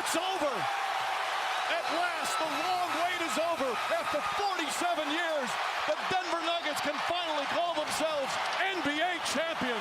It's over. At last, the long wait is over. After 47 years, the Denver Nuggets can finally call themselves NBA champions.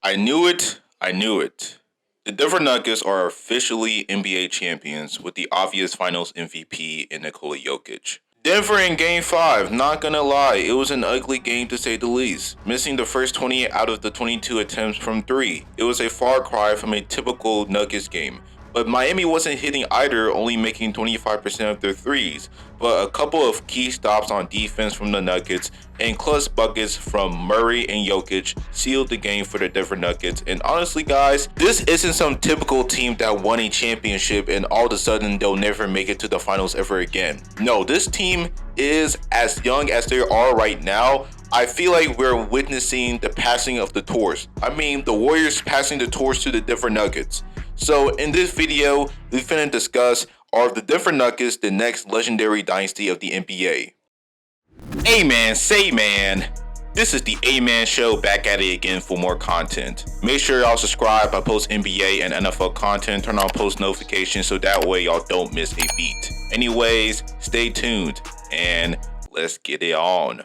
I knew it. I knew it. The Denver Nuggets are officially NBA champions with the obvious finals MVP in Nikola Jokic. Denver in Game 5, not gonna lie, it was an ugly game to say the least. Missing the first 20 out of the 22 attempts from 3. It was a far cry from a typical Nuggets game. But Miami wasn't hitting either, only making 25% of their threes. But a couple of key stops on defense from the Nuggets and clutch buckets from Murray and Jokic sealed the game for the Denver Nuggets. And honestly guys, this isn't some typical team that won a championship and all of a sudden they'll never make it to the finals ever again. No, this team is as young as they are right now. I feel like we're witnessing the passing of the torch. I mean, the Warriors passing the torch to the Denver Nuggets. So in this video, we're finna discuss, are the Denver Nuggets the next legendary dynasty of the NBA? Amen, say man. This is the A-Man Show, back at it again for more content. Make sure y'all subscribe. I post NBA and NFL content. Turn on post notifications so that way y'all don't miss a beat. Anyways, stay tuned and let's get it on.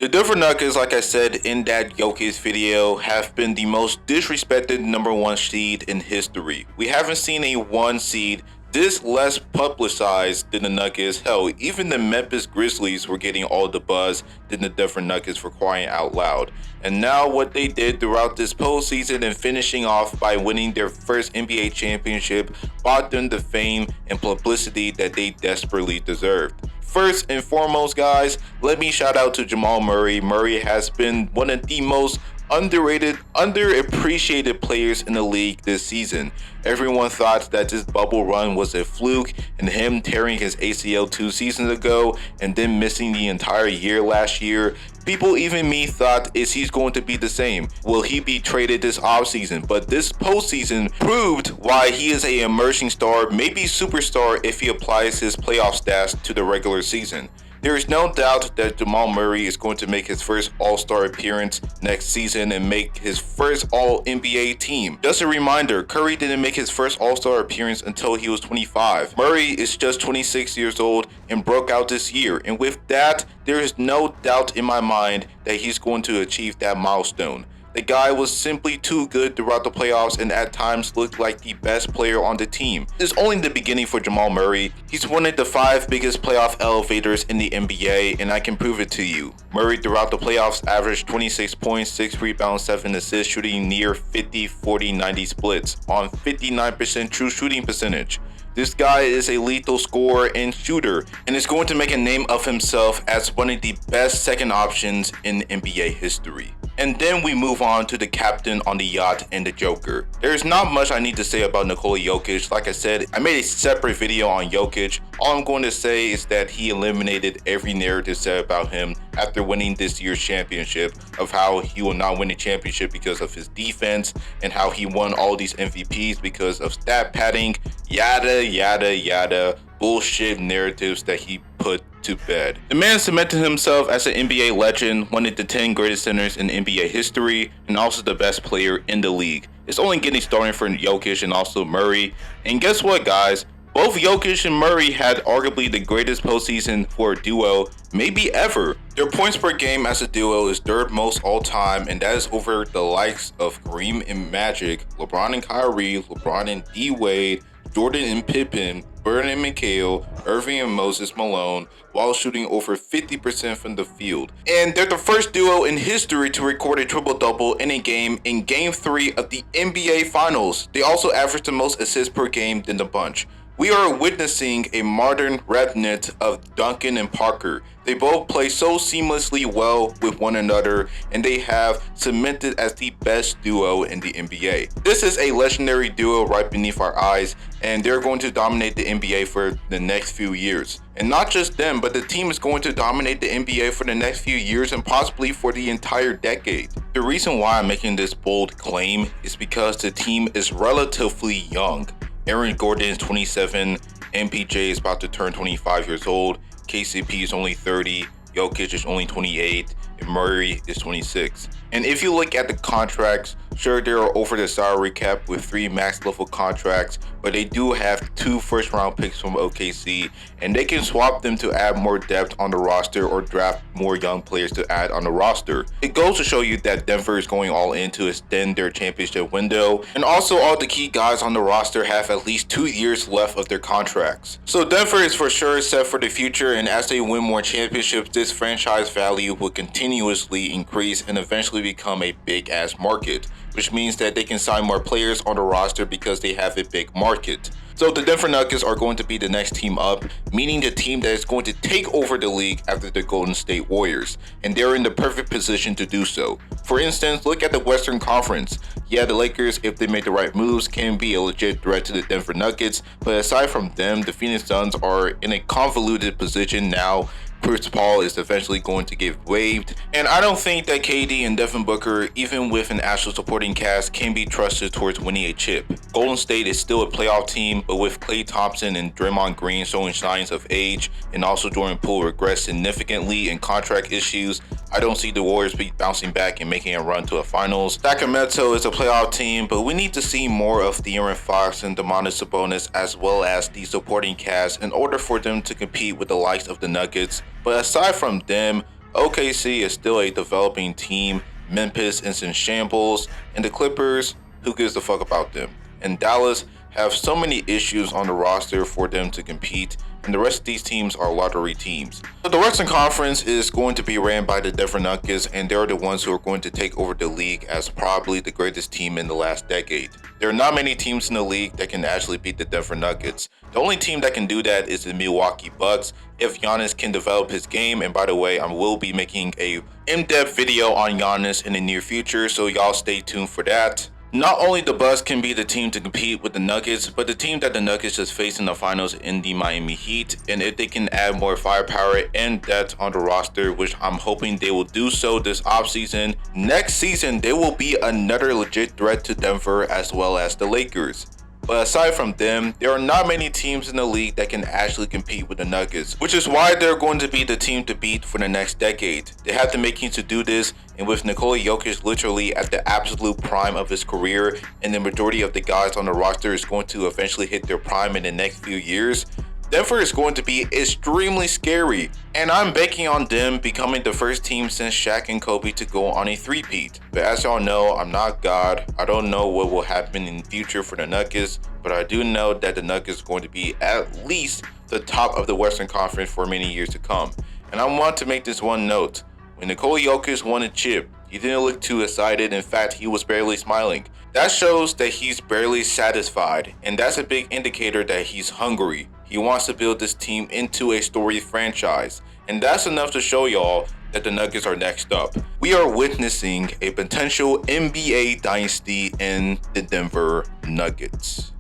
The Denver Nuggets, like I said in that Jokic video, have been the most disrespected number 1 seed in history. We haven't seen a 1 seed this less publicized than the Nuggets. Hell, even the Memphis Grizzlies were getting all the buzz than the Denver Nuggets, for crying out loud. And now what they did throughout this postseason and finishing off by winning their first NBA championship bought them the fame and publicity that they desperately deserved. First and foremost, guys, let me shout out to Jamal Murray. Murray has been one of the most underrated, underappreciated players in the league this season. Everyone thought that this bubble run was a fluke, and him tearing his ACL 2 seasons ago and then missing the entire year last year. People, even me, thought, is he's going to be the same? Will he be traded this offseason? But this postseason proved why he is an emerging star, maybe superstar if he applies his playoff stats to the regular season. There is no doubt that Jamal Murray is going to make his first All-Star appearance next season and make his first All-NBA team. Just a reminder, Curry didn't make his first All-Star appearance until he was 25. Murray is just 26 years old and broke out this year. And with that, there is no doubt in my mind that he's going to achieve that milestone. The guy was simply too good throughout the playoffs and at times looked like the best player on the team. It's only the beginning for Jamal Murray. He's one of the 5 biggest playoff elevators in the NBA, and I can prove it to you. Murray throughout the playoffs averaged 26 points, 6 rebounds, 7 assists, shooting near 50-40-90 splits on 59% true shooting percentage. This guy is a lethal scorer and shooter, and is going to make a name of himself as one of the best second options in NBA history. And then we move on to the captain on the yacht and the Joker. There's not much I need to say about Nikola Jokic. Like I said, I made a separate video on Jokic. All I'm going to say is that he eliminated every narrative said about him after winning this year's championship, of how he will not win the championship because of his defense, and how he won all these MVPs because of stat padding, yada yada yada bullshit narratives that he put to bed. The man cemented himself as an NBA legend, one of the 10 greatest centers in NBA history, and also the best player in the league. It's only getting started for Jokic and also Murray. And guess what, guys? Both Jokic and Murray had arguably the greatest postseason for a duo, maybe ever. Their points per game as a duo is 3rd most all time, and that is over the likes of Kareem and Magic, LeBron and Kyrie, LeBron and D-Wade, Jordan and Pippen, Bird and McHale, Irving and Moses Malone, while shooting over 50% from the field. And they're the first duo in history to record a triple-double in a game in Game 3 of the NBA Finals. They also averaged the most assists per game than the bunch. We are witnessing a modern remnant of Duncan and Parker. They both play so seamlessly well with one another, and they have cemented as the best duo in the NBA. This is a legendary duo right beneath our eyes, and they're going to dominate the NBA for the next few years. And not just them, but the team is going to dominate the NBA for the next few years and possibly for the entire decade. The reason why I'm making this bold claim is because the team is relatively young. Aaron Gordon is 27, MPJ is about to turn 25 years old, KCP is only 30, Jokic is only 28, and Murray is 26. And if you look at the contracts, sure, they are over the salary cap with 3 max level contracts, but they do have 2 first round picks from OKC, and they can swap them to add more depth on the roster or draft more young players to add on the roster. It goes to show you that Denver is going all in to extend their championship window, and also all the key guys on the roster have at least 2 years left of their contracts. So Denver is for sure set for the future, and as they win more championships, this franchise value will continuously increase and eventually become a big ass market, which means that they can sign more players on the roster because they have a big market. So the Denver Nuggets are going to be the next team up, meaning the team that is going to take over the league after the Golden State Warriors, and they're in the perfect position to do so. For instance, look at the Western Conference. Yeah, the Lakers, if they make the right moves, can be a legit threat to the Denver Nuggets, but aside from them, the Phoenix Suns are in a convoluted position now. Chris Paul is eventually going to get waived, and I don't think that KD and Devin Booker, even with an actual supporting cast, can be trusted towards winning a chip. Golden State is still a playoff team, but with Klay Thompson and Draymond Green showing signs of age, and also Jordan Poole regressed significantly in contract issues, I don't see the Warriors be bouncing back and making a run to a finals. Sacramento is a playoff team, but we need to see more of De'Aaron Fox and Domantas Sabonis as well as the supporting cast in order for them to compete with the likes of the Nuggets. But aside from them, OKC is still a developing team, Memphis is in shambles, and the Clippers, who gives a fuck about them? And Dallas have so many issues on the roster for them to compete, and the rest of these teams are lottery teams. So the Western Conference is going to be ran by the Denver Nuggets, and they're the ones who are going to take over the league as probably the greatest team in the last decade. There are not many teams in the league that can actually beat the Denver Nuggets. The only team that can do that is the Milwaukee Bucks if Giannis can develop his game, and by the way, I will be making a in-depth video on Giannis in the near future, so y'all stay tuned for that. Not only the Bucks can be the team to compete with the Nuggets, but the team that the Nuggets just faced in the finals in the Miami Heat, and if they can add more firepower and depth on the roster, which I'm hoping they will do so this offseason, next season they will be another legit threat to Denver as well as the Lakers. But aside from them, there are not many teams in the league that can actually compete with the Nuggets, which is why they're going to be the team to beat for the next decade. They have the makings to do this, and with Nikola Jokic literally at the absolute prime of his career, and the majority of the guys on the roster is going to eventually hit their prime in the next few years, Denver is going to be extremely scary, and I'm banking on them becoming the first team since Shaq and Kobe to go on a three-peat. But as y'all know, I'm not God. I don't know what will happen in the future for the Nuggets, but I do know that the Nuggets are going to be at least the top of the Western Conference for many years to come. And I want to make this one note. When Nikola Jokic won a chip, he didn't look too excited. In fact, he was barely smiling. That shows that he's barely satisfied, and that's a big indicator that he's hungry. He wants to build this team into a storied franchise, and that's enough to show y'all that the Nuggets are next up. We are witnessing a potential NBA dynasty in the Denver Nuggets.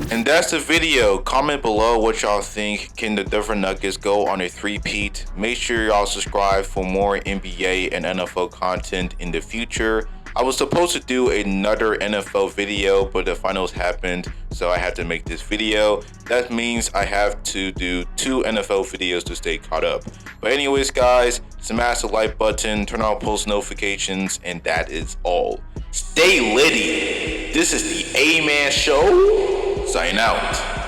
And that's the video. Comment below what y'all think. Can the Denver Nuggets go on a three-peat? Make sure y'all subscribe for more NBA and NFL content in the future. I was supposed to do another NFL video, but the finals happened, so I had to make this video. That means I have to do 2 NFL videos to stay caught up. But anyways, guys, smash the like button, turn on post notifications, and that is all. Stay litty. This is the A-Man Show. Sign out.